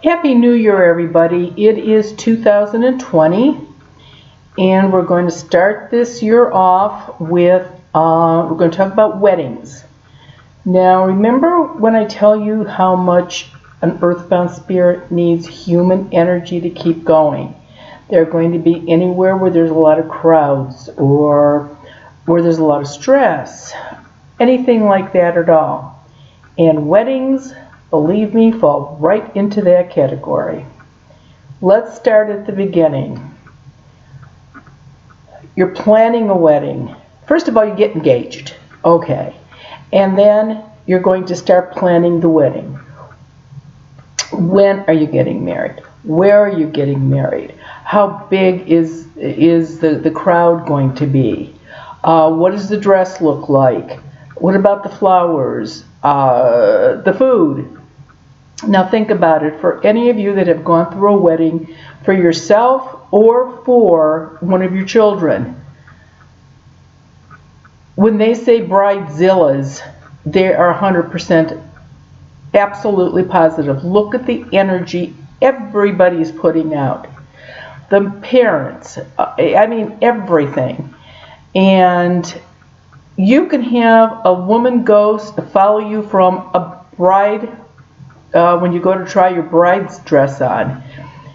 Happy New Year, everybody. It is 2020, and we're going to start this year off with, we're going to talk about weddings. Now, remember when I tell you how much an earthbound spirit needs human energy to keep going? They're going to be anywhere where there's a lot of crowds or where there's a lot of stress, anything like that at all. And weddings, believe me, fall right into that category. Let's start at the beginning. You're planning a wedding. First of all, you get engaged. Okay. And then you're going to start planning the wedding. When are you getting married? Where are you getting married? How big is the crowd going to be? What does the dress look like? What about the flowers? The food? Now think about it. For any of you that have gone through a wedding for yourself or for one of your children, when they say bridezillas, they are 100% absolutely positive. Look at the energy everybody's putting out. The parents, I mean everything. And you can have a woman ghost follow you from a bride when you go to try your bride's dress on,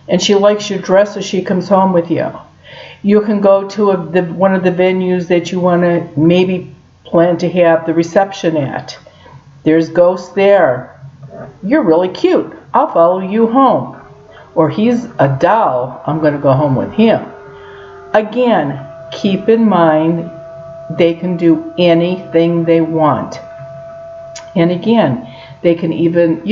and she likes your dress, so she comes home with you. You can go to one of the venues that you want to maybe plan to have the reception at. There's ghosts there. You're really cute. I'll follow you home. Or he's a doll. I'm going to go home with him. Again, keep in mind they can do anything they want. And again, they can even,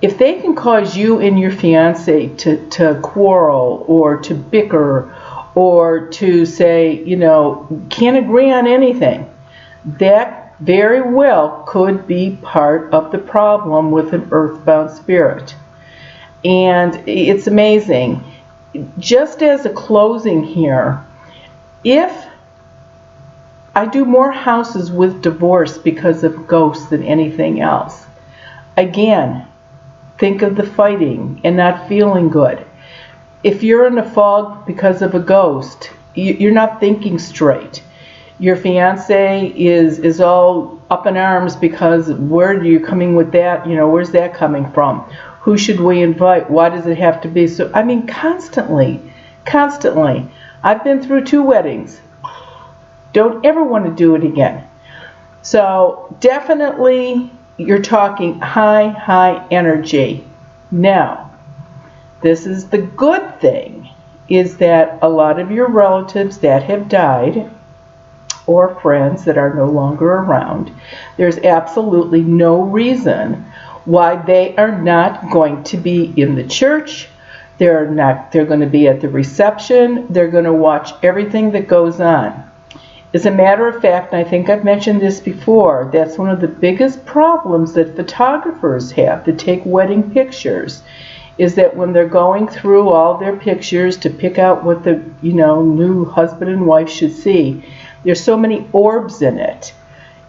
if they can cause you and your fiance to quarrel or to bicker or to say, can't agree on anything, that very well could be part of the problem with an earthbound spirit. And it's amazing. Just as a closing here, if I do more houses with divorce because of ghosts than anything else. Again, think of the fighting and not feeling good. If you're in a fog because of a ghost, you're not thinking straight. Your fiance is all up in arms because where are you coming with that? Where's that coming from? Who should we invite? Why does it have to be so? I mean, constantly. I've been through 2 weddings. Don't ever want to do it again. So definitely you're talking high energy. Now, this is the good thing, is that a lot of your relatives that have died or friends that are no longer around, there's absolutely no reason why they are not going to be in the church. They're going to be at the reception. They're going to watch everything that goes on. As a matter of fact, and I think I've mentioned this before, that's one of the biggest problems that photographers have that take wedding pictures, is that when they're going through all their pictures to pick out what the new husband and wife should see, there's so many orbs in it.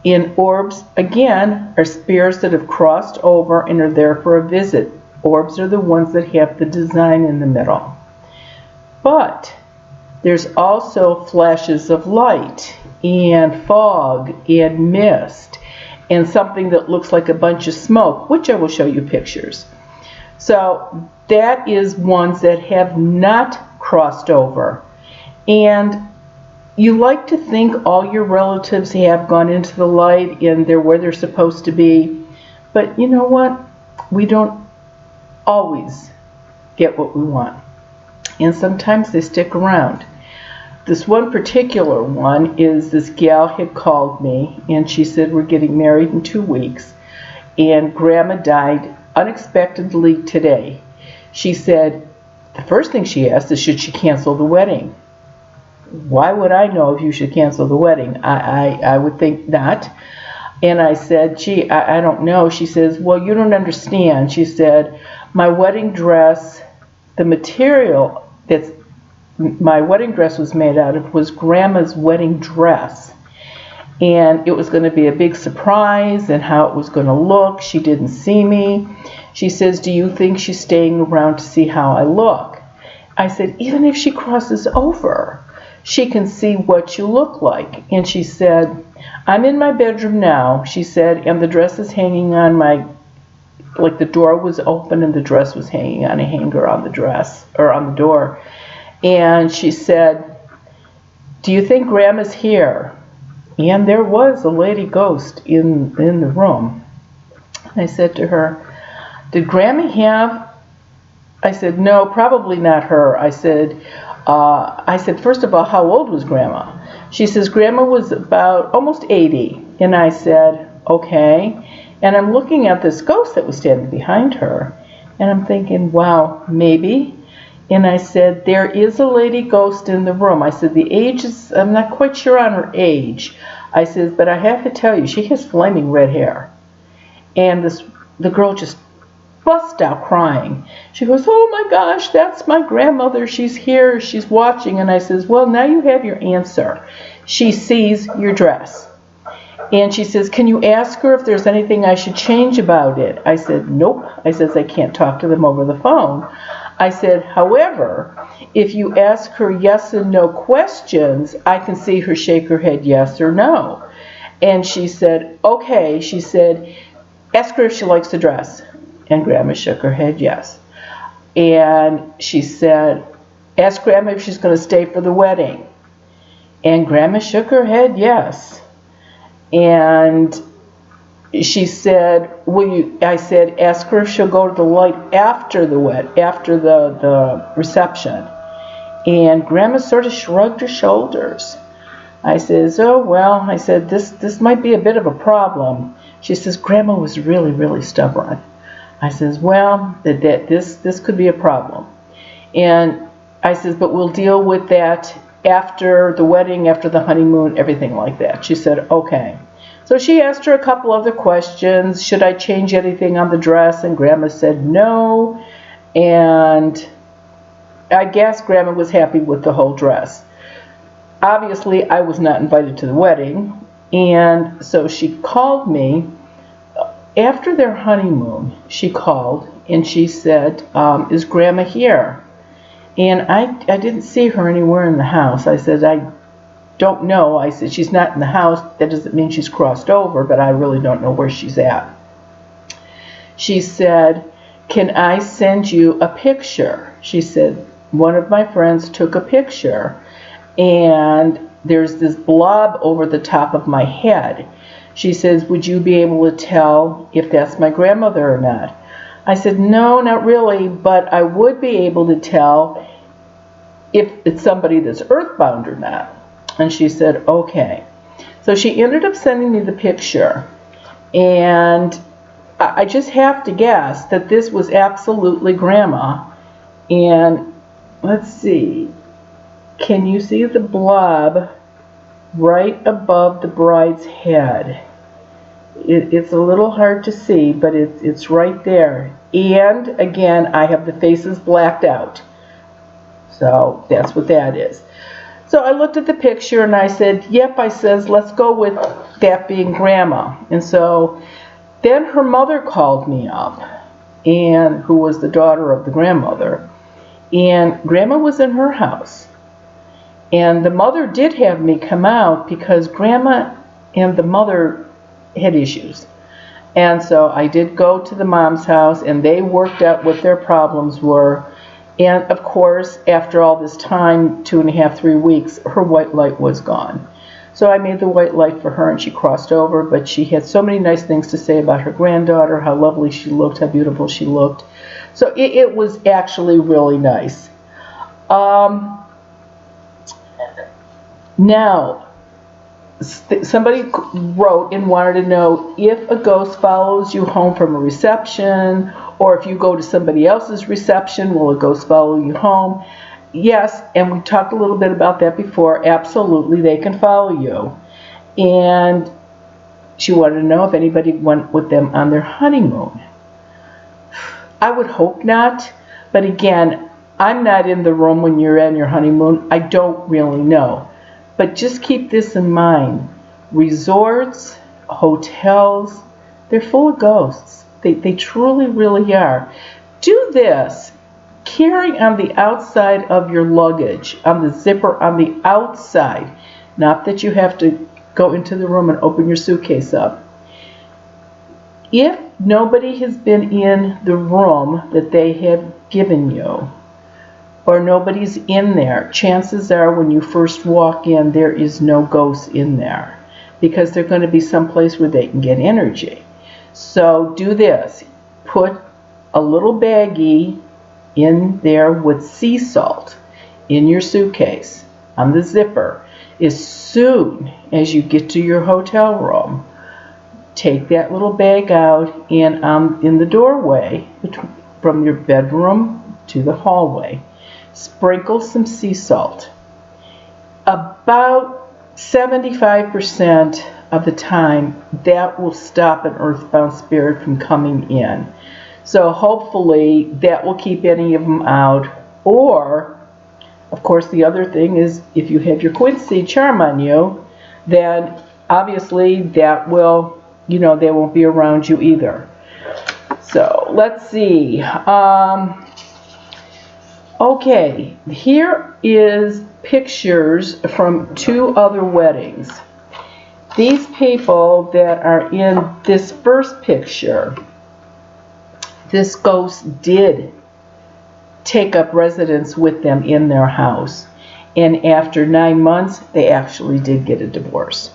And orbs, again, are spirits that have crossed over and are there for a visit. Orbs are the ones that have the design in the middle. But there's also flashes of light and fog and mist and something that looks like a bunch of smoke, which I will show you pictures. So that is ones that have not crossed over. And you like to think all your relatives have gone into the light and they're where they're supposed to be. But you know what? We don't always get what we want. And sometimes they stick around. This one particular one is this gal had called me and she said, we're getting married in 2 weeks and Grandma died unexpectedly today. She said, the first thing she asked is, should she cancel the wedding? Why would I know if you should cancel the wedding? I would think not. And I said, gee, I don't know. She says, well, you don't understand. She said, my wedding dress, the material that's my wedding dress was made out of was Grandma's wedding dress. and it was going to be a big surprise and how it was going to look. She didn't see me. She says, do you think she's staying around to see how I look? I said, even if she crosses over, she can see what you look like. And she said, I'm in my bedroom now, she said, and the dress is hanging on my, like the door was open and the dress was hanging on a hanger on the dress, or on the door. And she said, do you think Grandma's here? And there was a lady ghost in the room. I said to her, did Grandma have, I said, no, probably not her. I said, first of all, how old was Grandma? She says, Grandma was about almost 80. And I said, okay. And I'm looking at this ghost that was standing behind her. And I'm thinking, wow, maybe. And I said, there is a lady ghost in the room. I said, the age is, I'm not quite sure on her age. I said, but I have to tell you, she has flaming red hair. And the girl just bust out crying. She goes, oh my gosh, that's my grandmother. She's here. She's watching. And I says, well, now you have your answer. She sees your dress. And she says, can you ask her if there's anything I should change about it? I said, nope. I says, I can't talk to them over the phone. I said, however, if you ask her yes and no questions, I can see her shake her head yes or no. And she said, okay. She said, ask her if she likes the dress. And Grandma shook her head yes. And she said, ask Grandma if she's going to stay for the wedding. And Grandma shook her head yes. And she said, I said, ask her if she'll go to the light after the reception. And Grandma sort of shrugged her shoulders. I says, oh, well, I said, this might be a bit of a problem. She says, Grandma was really, really stubborn. I says, well, this could be a problem. And I says, but we'll deal with that after the wedding, after the honeymoon, everything like that. She said, okay. So she asked her a couple other questions. Should I change anything on the dress? And Grandma said no. And I guess Grandma was happy with the whole dress. Obviously, I was not invited to the wedding. And so she called me. After their honeymoon, she called and she said, is Grandma here? And I didn't see her anywhere in the house. I said, I don't know. I said, she's not in the house. That doesn't mean she's crossed over, but I really don't know where she's at. She said, can I send you a picture? She said, one of my friends took a picture and there's this blob over the top of my head. She says, would you be able to tell if that's my grandmother or not? I said, no, not really, but I would be able to tell if it's somebody that's earthbound or not. And she said, okay. So she ended up sending me the picture. And I just have to guess that this was absolutely Grandma. And let's see. Can you see the blob right above the bride's head? It's a little hard to see, but it's right there. And again, I have the faces blacked out. So that's what that is. So I looked at the picture and I said, yep, I says, let's go with that being Grandma. And so then her mother called me up, and who was the daughter of the grandmother. And Grandma was in her house. And the mother did have me come out because Grandma and the mother had issues. And so I did go to the mom's house and they worked out what their problems were. And of course, after all this time, 2.5, 3 weeks, her white light was gone. So I made the white light for her and she crossed over, but she had so many nice things to say about her granddaughter, how lovely she looked, how beautiful she looked. So it was actually really nice. Now, somebody wrote and wanted to know if a ghost follows you home from a reception, or if you go to somebody else's reception, will a ghost follow you home? Yes, and we talked a little bit about that before. Absolutely, they can follow you. And she wanted to know if anybody went with them on their honeymoon. I would hope not, but again, I'm not in the room when you're on your honeymoon. I don't really know. But just keep this in mind. resorts, hotels, they're full of ghosts. They truly, really are. Do this. Carry on the outside of your luggage, on the zipper on the outside. Not that you have to go into the room and open your suitcase up. If nobody has been in the room that they have given you, or nobody's in there, chances are when you first walk in, there is no ghost in there, because they're going to be someplace where they can get energy. So do this. Put a little baggie in there with sea salt in your suitcase on the zipper. As soon as you get to your hotel room, take that little bag out, and in the doorway from your bedroom to the hallway, sprinkle some sea salt. About 75% of the time, that will stop an earthbound spirit from coming in. So hopefully that will keep any of them out. Or, of course, the other thing is if you have your Quincy charm on you, then obviously that will, they won't be around you either. So let's see. Okay, here is pictures from 2 other weddings. These people that are in this first picture, this ghost did take up residence with them in their house. And after 9 months, they actually did get a divorce.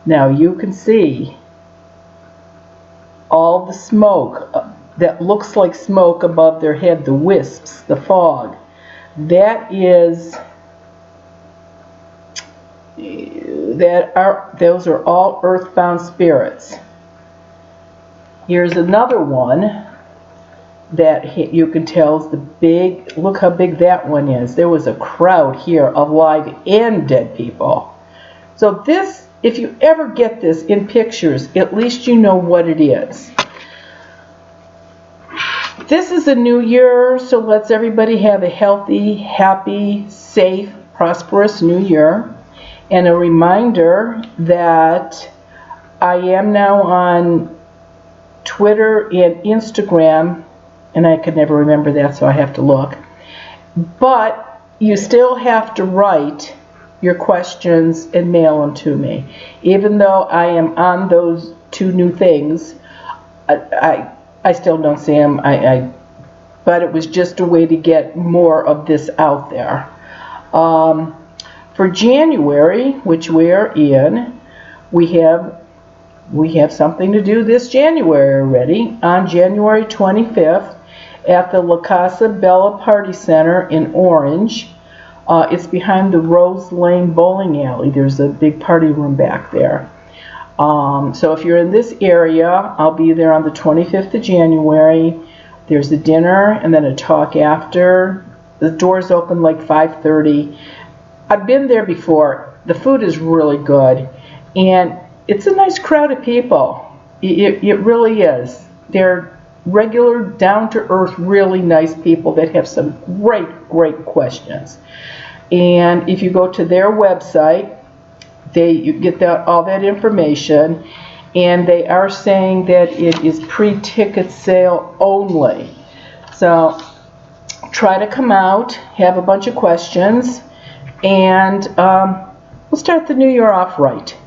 Now you can see all the smoke that looks like smoke above their head, the wisps, the fog. Those are all earthbound spirits. Here's another one that you can tell is the big, look how big that one is. There was a crowd here of live and dead people. So this, if you ever get this in pictures, at least you know what it is. This is a new year, so let's everybody have a healthy, happy, safe, prosperous new year. And a reminder that I am now on Twitter and Instagram, and I could never remember that, so I have to look. But you still have to write your questions and mail them to me. Even though I am on those 2 new things, I still don't see them. But it was just a way to get more of this out there. For January, which we are in, we have something to do this January already. On January 25th, at the La Casa Bella Party Center in Orange. It's behind the Rose Lane Bowling Alley. There's a big party room back there. So if you're in this area, I'll be there on the 25th of January. There's a dinner and then a talk after. The doors open like 5:30. I've been there before. The food is really good. And it's a nice crowd of people. It really is. They're regular, down-to-earth, really nice people that have some great questions. And if you go to their website, you get all that information, and they are saying that it is pre-ticket sale only. So try to come out, have a bunch of questions, and we'll start the new year off right.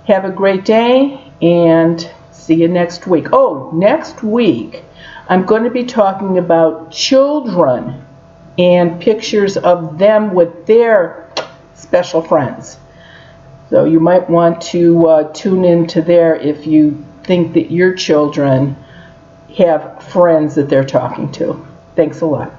Have a great day, and see you next week. Oh, next week I'm going to be talking about children and pictures of them with their special friends. So you might want to tune into there if you think that your children have friends that they're talking to. Thanks a lot.